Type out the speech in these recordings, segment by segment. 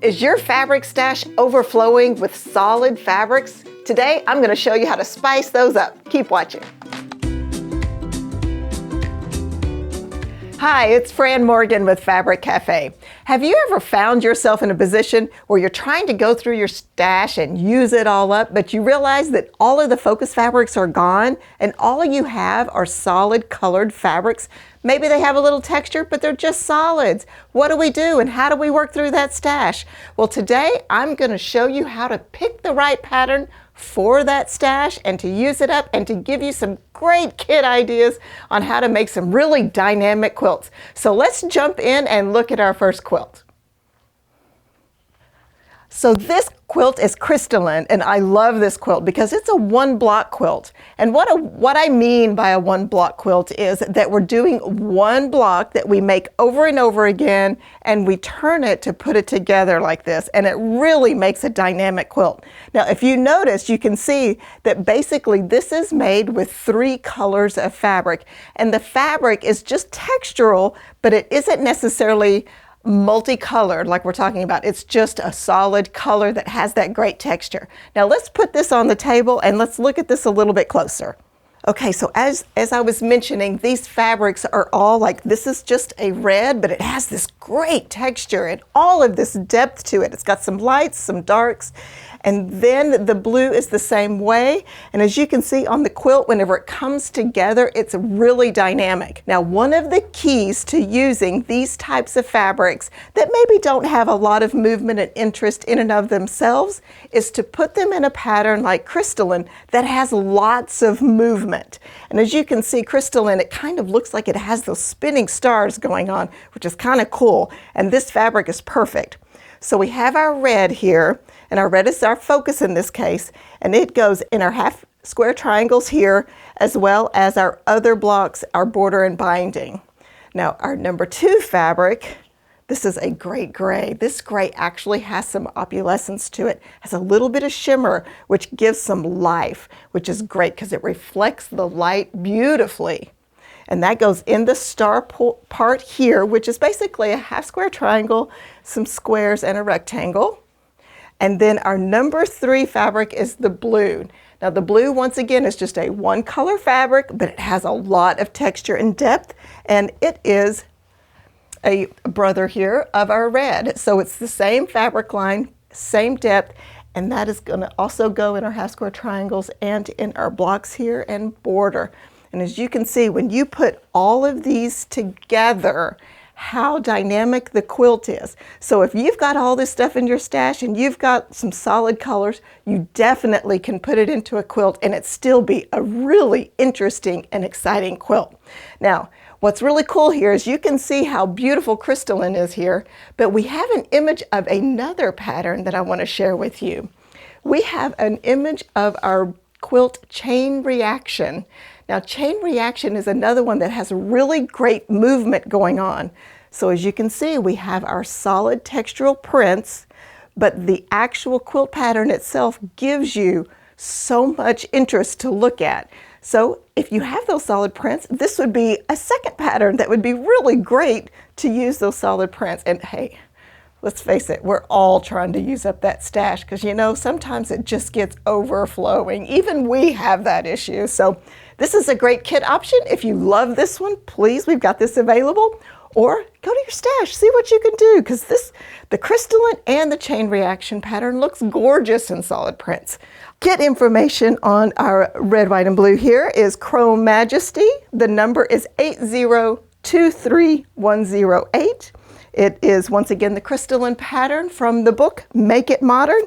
Is your fabric stash overflowing with solid fabrics? Today, I'm going to show you how to spice those up. Keep watching. Hi, it's Fran Morgan with Fabric Cafe. Have you ever found yourself in a position where you're trying to go through your stash and use it all up, but you realize that all of the focus fabrics are gone and all you have are solid colored fabrics? Maybe they have a little texture, but they're just solids. What do we do and how do we work through that stash? Well, today I'm going to show you how to pick the right pattern for that stash and to use it up and to give you some great kit ideas on how to make some really dynamic quilts. So let's jump in and look at our first quilt. So this quilt is Crystalline, and I love this quilt because it's a one block quilt. And what I mean by a one block quilt is that we're doing one block that we make over and over again, and we turn it to put it together like this, and it really makes a dynamic quilt. Now, if you notice, you can see that basically this is made with 3 colors of fabric, and the fabric is just textural, but it isn't necessarily multicolored like we're talking about. It's just a solid color that has that great texture. Now let's put this on the table and let's look at this a little bit closer. Okay, so as I was mentioning, these fabrics are all like, this is just a red, but it has this great texture and all of this depth to it. It's got some lights, some darks, and then the blue is the same way. And as you can see on the quilt, whenever it comes together, it's really dynamic. Now, one of the keys to using these types of fabrics that maybe don't have a lot of movement and interest in and of themselves is to put them in a pattern like Crystalline that has lots of movement. And as you can see, Crystalline, it kind of looks like it has those spinning stars going on, which is kind of cool. And this fabric is perfect. So we have our red here, and our red is our focus in this case, and it goes in our half square triangles here, as well as our other blocks, our border and binding. Now our number 2 fabric, this is a great gray. This gray actually has some opalescence to it, has a little bit of shimmer, which gives some life, which is great because it reflects the light beautifully. And that goes in the star part here, which is basically a half square triangle, some squares, and a rectangle. And then our number 3 fabric is the blue. Now the blue, once again, is just a one color fabric, but it has a lot of texture and depth, and it is a brother here of our red. So it's the same fabric line, same depth, and that is going to also go in our half square triangles and in our blocks here and border. And as you can see, when you put all of these together, how dynamic the quilt is. So if you've got all this stuff in your stash and you've got some solid colors, you definitely can put it into a quilt and it still be a really interesting and exciting quilt. Now, what's really cool here is you can see how beautiful Crystalline is here, but we have an image of another pattern that I want to share with you. We have an image of our quilt Chain Reaction. Now, Chain Reaction is another one that has really great movement going on. So as you can see, we have our solid textural prints, but the actual quilt pattern itself gives you so much interest to look at. So if you have those solid prints, this would be a second pattern that would be really great to use those solid prints. And hey, let's face it, we're all trying to use up that stash because, you know, sometimes it just gets overflowing. Even we have that issue. So this is a great kit option. If you love this one, please, we've got this available. Or go to your stash, see what you can do, because the Crystalline and the Chain Reaction pattern looks gorgeous in solid prints. Kit information on our red, white, and blue here is Chrome Majesty. The number is 8023108. It is, once again, the Crystalline pattern from the book Make It Modern,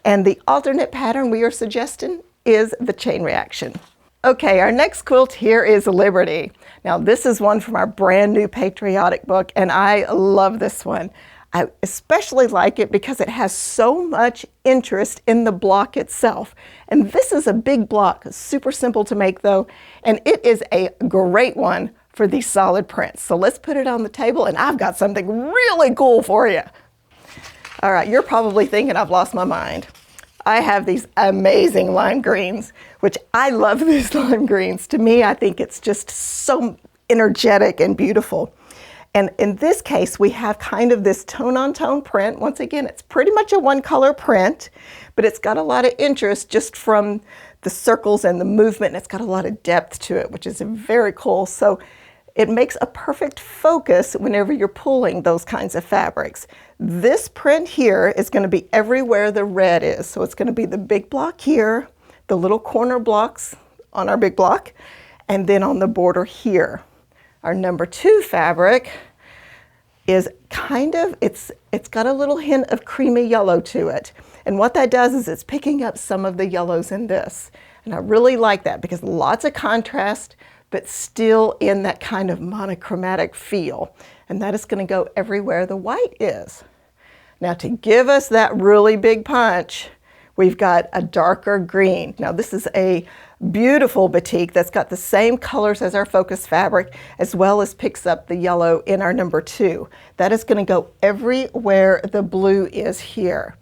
and the alternate pattern we are suggesting is the Chain Reaction. Okay, our next quilt here is Liberty. Now this is one from our brand new patriotic book, and I love this one. I especially like it because it has so much interest in the block itself. And this is a big block, super simple to make though, and it is a great one for these solid prints. So let's put it on the table, and I've got something really cool for you. All right, you're probably thinking I've lost my mind. I have these amazing lime greens, which I love these lime greens. To me, I think it's just so energetic and beautiful. And in this case, we have kind of this tone-on-tone print. Once again, it's pretty much a one-color print, but it's got a lot of interest just from the circles and the movement, and it's got a lot of depth to it, which is very cool. So it makes a perfect focus whenever you're pulling those kinds of fabrics. This print here is going to be everywhere the red is. So it's going to be the big block here, the little corner blocks on our big block, and then on the border here. Our number 2 fabric is kind of, it's got a little hint of creamy yellow to it. And what that does is it's picking up some of the yellows in this. And I really like that because lots of contrast, but still in that kind of monochromatic feel. And that is going to go everywhere the white is. Now to give us that really big punch, we've got a darker green. Now this is a beautiful batik that's got the same colors as our focus fabric, as well as picks up the yellow in our number 2. That is going to go everywhere the blue is here.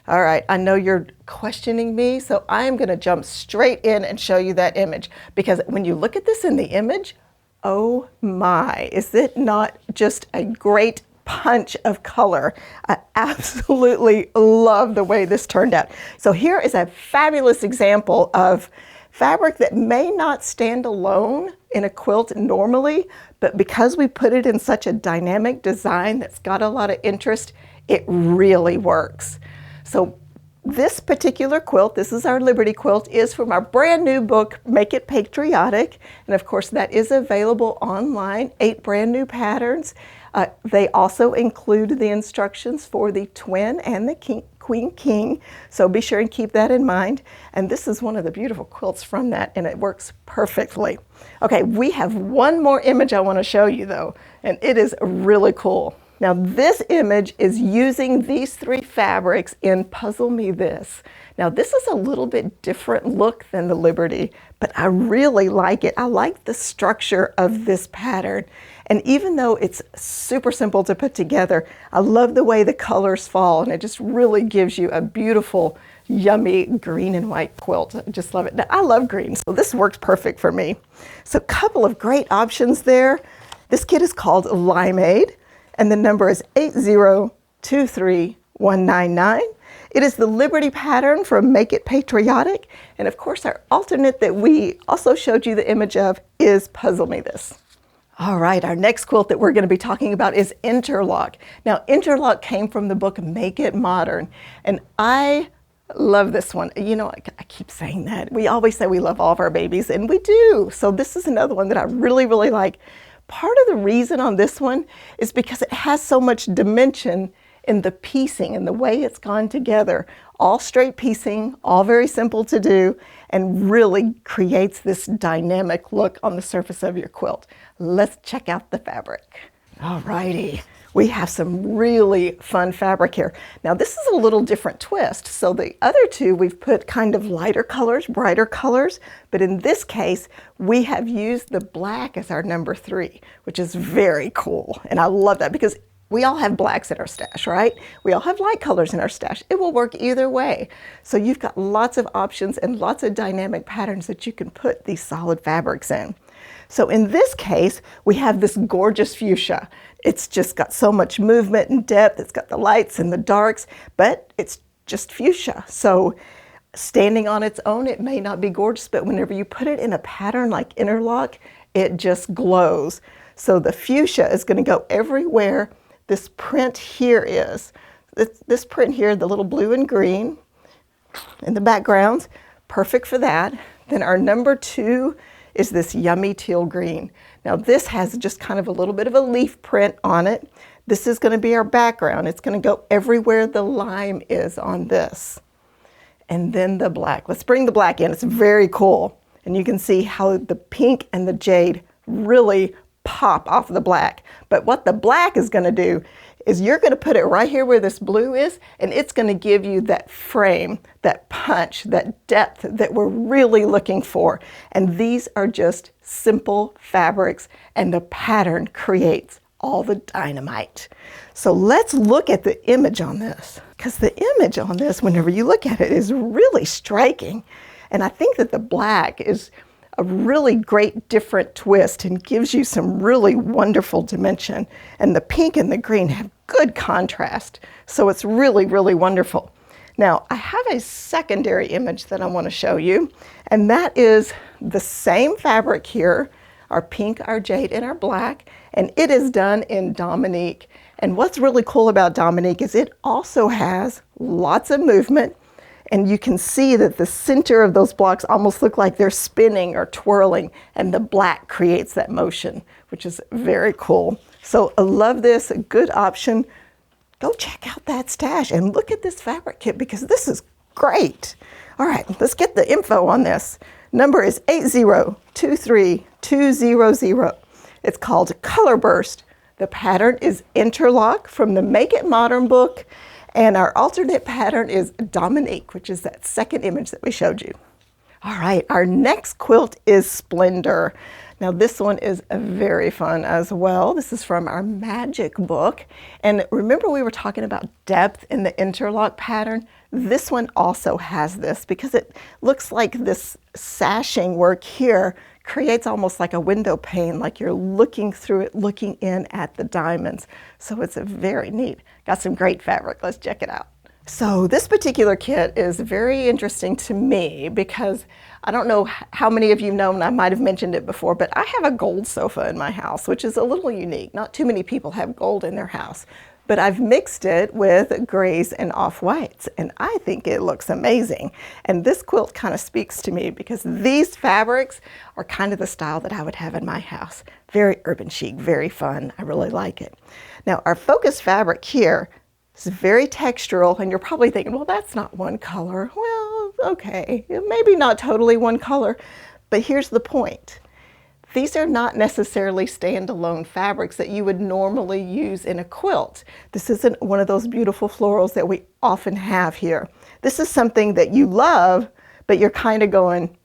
All right, I know you're questioning me, so I'm going to jump straight in and show you that image, because when you look at this in the image, oh my, is it not just a great punch of color? I absolutely love the way this turned out. So here is a fabulous example of fabric that may not stand alone in a quilt normally, but because we put it in such a dynamic design that's got a lot of interest, it really works. So this particular quilt, this is our Liberty quilt, is from our brand new book, Make It Patriotic. And of course that is available online, 8 brand new patterns. They also include the instructions for the twin and the Queen King, so be sure and keep that in mind. And this is one of the beautiful quilts from that, and it works perfectly. Okay, we have one more image I want to show you though, and it is really cool. Now this image is using these 3 fabrics in Puzzle Me This. Now this is a little bit different look than the Liberty, but I really like it. I like the structure of this pattern. And even though it's super simple to put together, I love the way the colors fall, and it just really gives you a beautiful, yummy green and white quilt. I just love it. Now, I love green, so this works perfect for me. So a couple of great options there. This kit is called Limeade, and the number is 8023199. It is the Liberty pattern from Make It Patriotic. And of course, our alternate that we also showed you the image of is Puzzle Me This. All right, our next quilt that we're going to be talking about is Interlock. Now, Interlock came from the book Make It Modern, and I love this one. You know, I keep saying that. We always say we love all of our babies, and we do. So this is another one that I really, really like. Part of the reason on this one is because it has so much dimension in the piecing and the way it's gone together. All straight piecing, all very simple to do, and really creates this dynamic look on the surface of your quilt. Let's check out the fabric. All righty, we have some really fun fabric here. Now this is a little different twist. So the other 2, we've put kind of lighter colors, brighter colors, but in this case, we have used the black as our number 3, which is very cool. And I love that because we all have blacks in our stash, right? We all have light colors in our stash. It will work either way. So you've got lots of options and lots of dynamic patterns that you can put these solid fabrics in. So in this case, we have this gorgeous fuchsia. It's just got so much movement and depth. It's got the lights and the darks, but it's just fuchsia. So standing on its own, it may not be gorgeous, but whenever you put it in a pattern like Interlock, it just glows. So the fuchsia is going to go everywhere this print here is. This print here, the little blue and green in the backgrounds, perfect for that. Then our number 2 is this yummy teal green. Now this has just kind of a little bit of a leaf print on it. This is going to be our background. It's going to go everywhere the lime is on this. And then the black. Let's bring the black in. It's very cool. And you can see how the pink and the jade really pop off the black. But what the black is going to do is you're going to put it right here where this blue is, and it's going to give you that frame, that punch, that depth that we're really looking for. And these are just simple fabrics, and the pattern creates all the dynamite. So let's look at the image on this, because the image on this, whenever you look at it, is really striking. And I think that the black is a really great different twist and gives you some really wonderful dimension. And the pink and the green have good contrast. So it's really, really wonderful. Now, I have a secondary image that I want to show you, and that is the same fabric here, our pink, our jade, and our black, and it is done in Dominique. And what's really cool about Dominique is it also has lots of movement, and you can see that the center of those blocks almost look like they're spinning or twirling, and the black creates that motion, which is very cool. So I love this, a good option. Go check out that stash and look at this fabric kit because this is great. All right, let's get the info on this. Number is 8023200. It's called Color Burst. The pattern is Interlock from the Make It Modern book, and our alternate pattern is Dominique, which is that second image that we showed you. All right, our next quilt is Splendor. Now this one is very fun as well. This is from our Magic book. And remember we were talking about depth in the interlock pattern? This one also has this because it looks like this sashing work here creates almost like a window pane, like you're looking through it, looking in at the diamonds. So it's a very neat. Got some great fabric. Let's check it out. So this particular kit is very interesting to me because I don't know how many of you know, and I might have mentioned it before, but I have a gold sofa in my house, which is a little unique. Not too many people have gold in their house, but I've mixed it with grays and off-whites, and I think it looks amazing. And this quilt kind of speaks to me because these fabrics are kind of the style that I would have in my house. Very urban chic, very fun. I really like it. Now, our focus fabric here is very textural, and you're probably thinking, well, that's not one color. Well, okay, maybe not totally one color, but here's the point. These are not necessarily standalone fabrics that you would normally use in a quilt. This isn't one of those beautiful florals that we often have here. This is something that you love, but you're kind of going,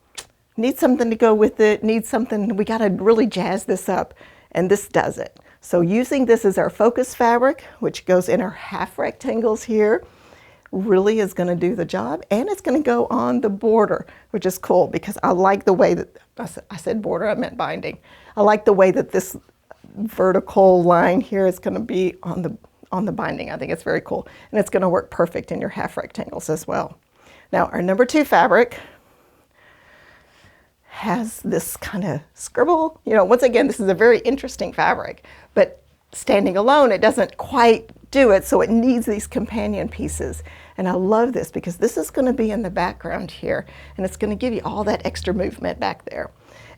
need something to go with it, need something, we gotta really jazz this up, and this does it. So using this as our focus fabric, which goes in our half rectangles here, really is going to do the job, and it's going to go on the border, which is cool because I like the way that, I said border, I meant binding. I like the way that this vertical line here is going to be on the binding. I think it's very cool, and it's going to work perfect in your half rectangles as well. Now our number 2 fabric has this kind of scribble. You know, once again, this is a very interesting fabric, but standing alone, it doesn't quite do it, so it needs these companion pieces. And I love this because this is going to be in the background here, and it's going to give you all that extra movement back there.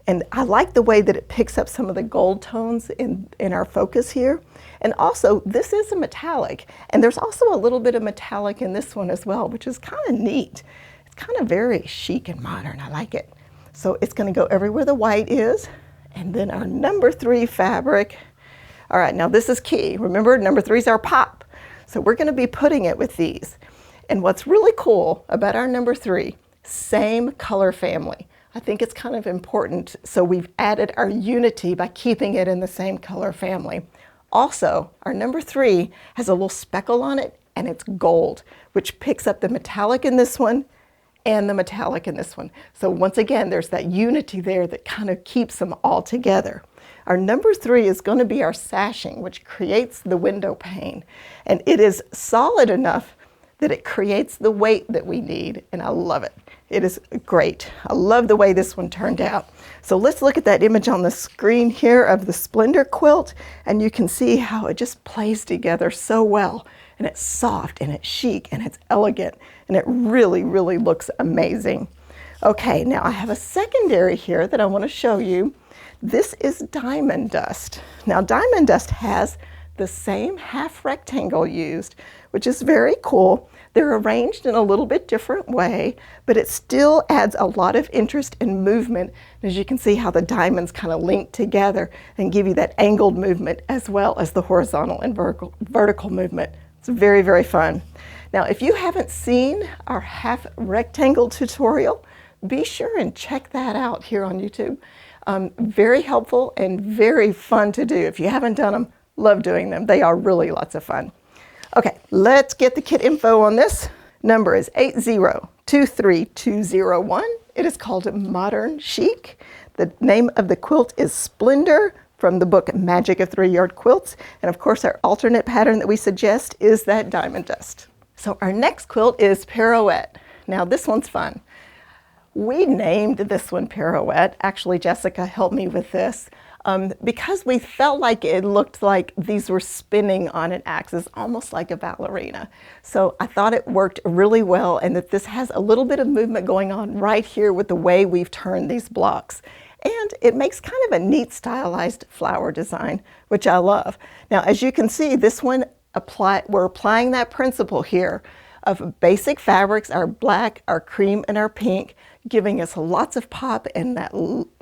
And I like the way that it picks up some of the gold tones in our focus here. And also, this is a metallic, and there's also a little bit of metallic in this one as well, which is kind of neat. It's kind of very chic and modern. I like it. So it's going to go everywhere the white is. And then our number 3 fabric. All right, now this is key. Remember, number 3 is our pop. So we're going to be putting it with these. And what's really cool about our number 3, same color family. I think it's kind of important. So we've added our unity by keeping it in the same color family. Also, our number 3 has a little speckle on it, and it's gold, which picks up the metallic in this one and the metallic in this one. So once again, there's that unity there that kind of keeps them all together. Our number 3 is going to be our sashing, which creates the window pane. And it is solid enough that it creates the weight that we need, and I love it. It is great. I love the way this one turned out. So let's look at that image on the screen here of the Splendor quilt, and you can see how it just plays together so well. And it's soft, and it's chic, and it's elegant, and it really, really looks amazing. Okay, now I have a secondary here that I want to show you. This is Diamond Dust. Now Diamond Dust has the same half rectangle used, which is very cool. They're arranged in a little bit different way, but it still adds a lot of interest and movement. As you can see how the diamonds kind of link together and give you that angled movement as well as the horizontal and vertical movement. It's very, very fun. Now, if you haven't seen our half rectangle tutorial, be sure and check that out here on YouTube. Very helpful and very fun to do. If you haven't done them, love doing them. They are really lots of fun. Okay, let's get the kit info on this. Number is 8023201. It is called Modern Chic. The name of the quilt is Splendor from the book Magic of 3-Yard Quilts. And of course, our alternate pattern that we suggest is that Diamond Dust. So our next quilt is Pirouette. Now this one's fun. We named this one Pirouette. Actually, Jessica helped me with this because we felt like it looked like these were spinning on an axis, almost like a ballerina. So I thought it worked really well, and that this has a little bit of movement going on right here with the way we've turned these blocks. And it makes kind of a neat stylized flower design, which I love. Now, as you can see, this one, we're applying that principle here of basic fabrics, our black, our cream, and our pink, giving us lots of pop and that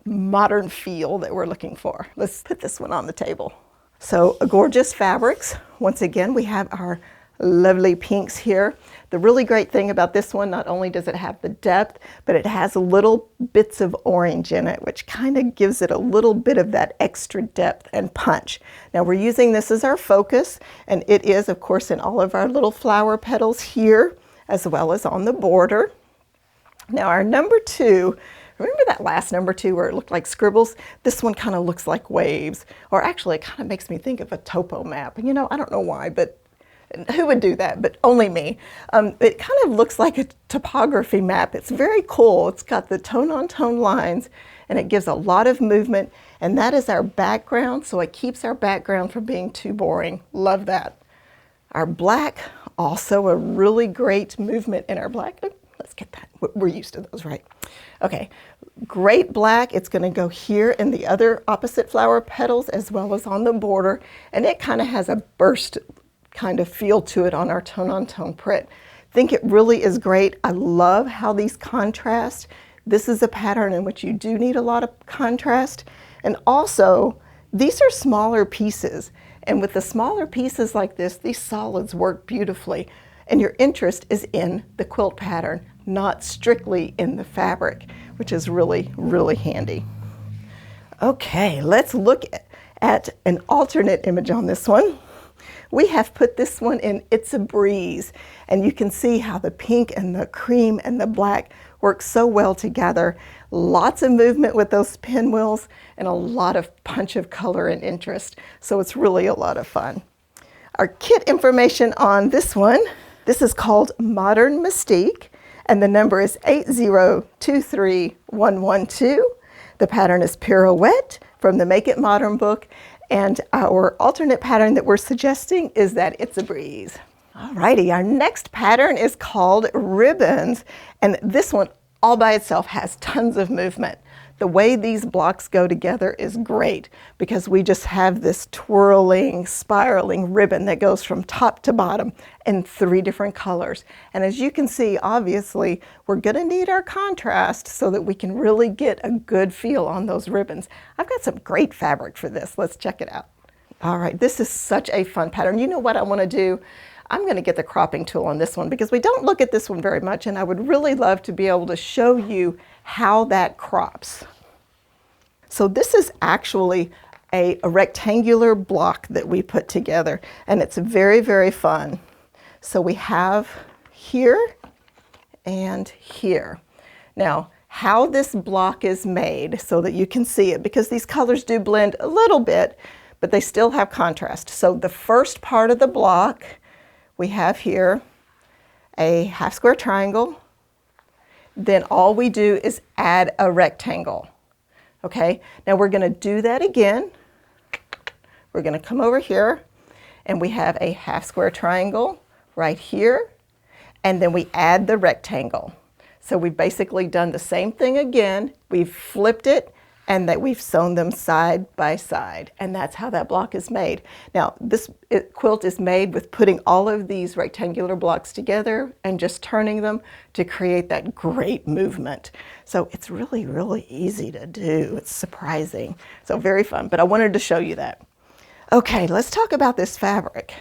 modern feel that we're looking for. Let's put this one on the table. So gorgeous fabrics. Once again, we have our lovely pinks here. The really great thing about this one, not only does it have the depth, but it has little bits of orange in it, which kind of gives it a little bit of that extra depth and punch. Now we're using this as our focus, and it is, of course, in all of our little flower petals here, as well as on the border. Now our number 2, remember that last number 2 where it looked like scribbles? This one kind of looks like waves, or actually it kind of makes me think of a topo map. You know, I don't know why, but who would do that? But only me. It kind of looks like a topography map. It's very cool. It's got the tone-on-tone lines, and it gives a lot of movement, and that is our background, so it keeps our background from being too boring. Love that. Our black, also a really great movement in our black. Let's get that. We're used to those, right? Okay, great black. It's going to go here in the other opposite flower petals as well as on the border, and it kind of has a burst kind of feel to it on our tone-on-tone print. I think it really is great. I love how these contrast. This is a pattern in which you do need a lot of contrast, and also these are smaller pieces, and with the smaller pieces like this, these solids work beautifully. And your interest is in the quilt pattern, not strictly in the fabric, which is really, really handy. Okay, let's look at an alternate image on this one. We have put this one in It's a Breeze, and you can see how the pink and the cream and the black work so well together. Lots of movement with those pinwheels and a lot of punch of color and interest. So it's really a lot of fun. Our kit information on this one. This is called Modern Mystique, and the number is 8023112. The pattern is Pirouette from the Make It Modern book, and our alternate pattern that we're suggesting is that It's a Breeze. Alrighty, our next pattern is called Ribbons, and this one all by itself has tons of movement. The way these blocks go together is great because we just have this twirling, spiraling ribbon that goes from top to bottom in 3 different colors. And as you can see, obviously, we're gonna need our contrast so that we can really get a good feel on those ribbons. I've got some great fabric for this. Let's check it out. All right, this is such a fun pattern. You know what I wanna do? I'm gonna get the cropping tool on this one because we don't look at this one very much, and I would really love to be able to show you how that crops. So this is actually a rectangular block that we put together, and it's very, very fun. So we have here and here. Now, how this block is made so that you can see it, because these colors do blend a little bit, but they still have contrast. So the first part of the block, we have here a half square triangle. Then all we do is add a rectangle. Okay, now we're gonna do that again. We're gonna come over here, and we have a half square triangle right here, and then we add the rectangle. So we've basically done the same thing again. We've flipped it, and that we've sewn them side by side, and that's how that block is made. Now, this quilt is made with putting all of these rectangular blocks together and just turning them to create that great movement. So it's really, really easy to do. It's surprising. So very fun, but I wanted to show you that. Okay, let's talk about this fabric.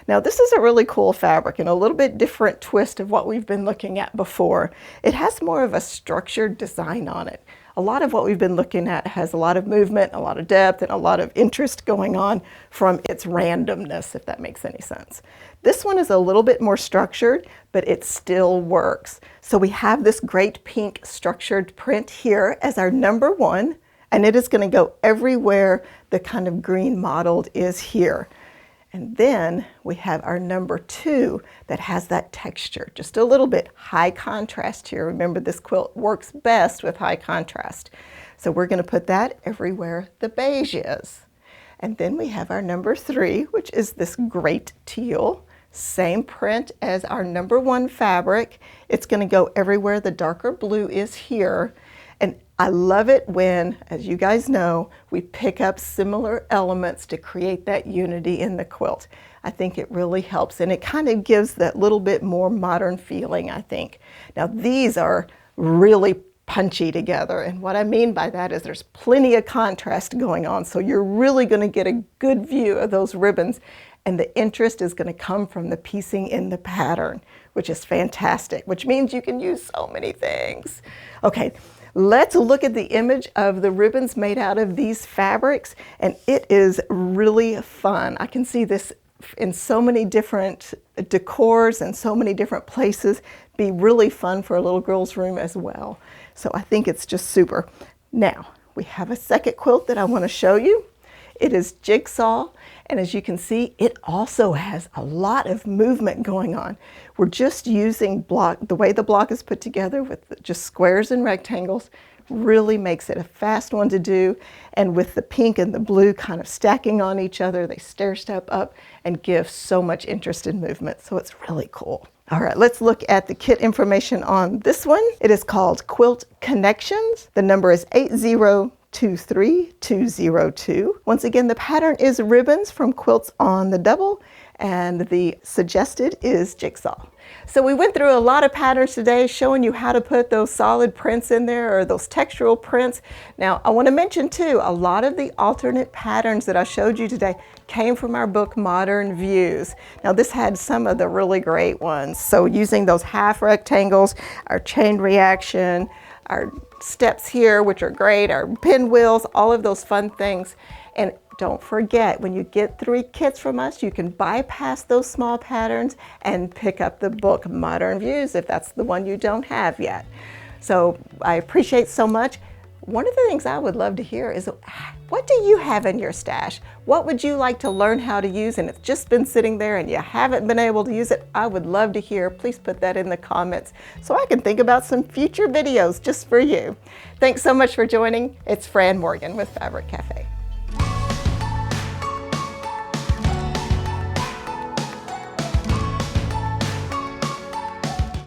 Now, this is a really cool fabric and a little bit different twist of what we've been looking at before. It has more of a structured design on it. a lot of what we've been looking at has a lot of movement, a lot of depth, and a lot of interest going on from its randomness, if that makes any sense. This one is a little bit more structured, but it still works. So we have this great pink structured print here as our number 1, and it is going to go everywhere the kind of green mottled is here. And then we have our number 2 that has that texture, just a little bit high contrast here. Remember, this quilt works best with high contrast. So we're going to put that everywhere the beige is. And then we have our number 3, which is this great teal. Same print as our number 1 fabric. It's going to go everywhere the darker blue is here. And I love it when, as you guys know, we pick up similar elements to create that unity in the quilt. I think it really helps, and it kind of gives that little bit more modern feeling, I think. Now, these are really punchy together, and what I mean by that is there's plenty of contrast going on, so you're really going to get a good view of those ribbons, and the interest is going to come from the piecing in the pattern, which is fantastic, which means you can use so many things. Okay. Let's look at the image of the ribbons made out of these fabrics, and it is really fun. I can see this in so many different decors and so many different places. Be really fun for a little girl's room as well. So I think it's just super. Now, we have a second quilt that I want to show you. It is jigsaw, and as you can see, it also has a lot of movement going on. We're just using block, the way the block is put together with just squares and rectangles really makes it a fast one to do. And with the pink and the blue kind of stacking on each other, they stair step up and give so much interest in movement. So it's really cool. All right, let's look at the kit information on this one. It is called Quilt Connections. The number is 8023202. Once again, the pattern is ribbons from Quilts on the Double, and the suggested is jigsaw. So we went through a lot of patterns today, showing you how to put those solid prints in there, or those textural prints. Now, I want to mention too, a lot of the alternate patterns that I showed you today came from our book, Modern Views. Now, this had some of the really great ones. So using those half rectangles, our chain reaction, our steps here, which are great, our pinwheels, all of those fun things. And don't forget, when you get 3 kits from us, you can bypass those small patterns and pick up the book Modern Views if that's the one you don't have yet. So I appreciate so much. One of the things I would love to hear is, what do you have in your stash? What would you like to learn how to use, and it's just been sitting there and you haven't been able to use it? I would love to hear. Please put that in the comments so I can think about some future videos just for you. Thanks so much for joining. It's Fran Morgan with Fabric Cafe.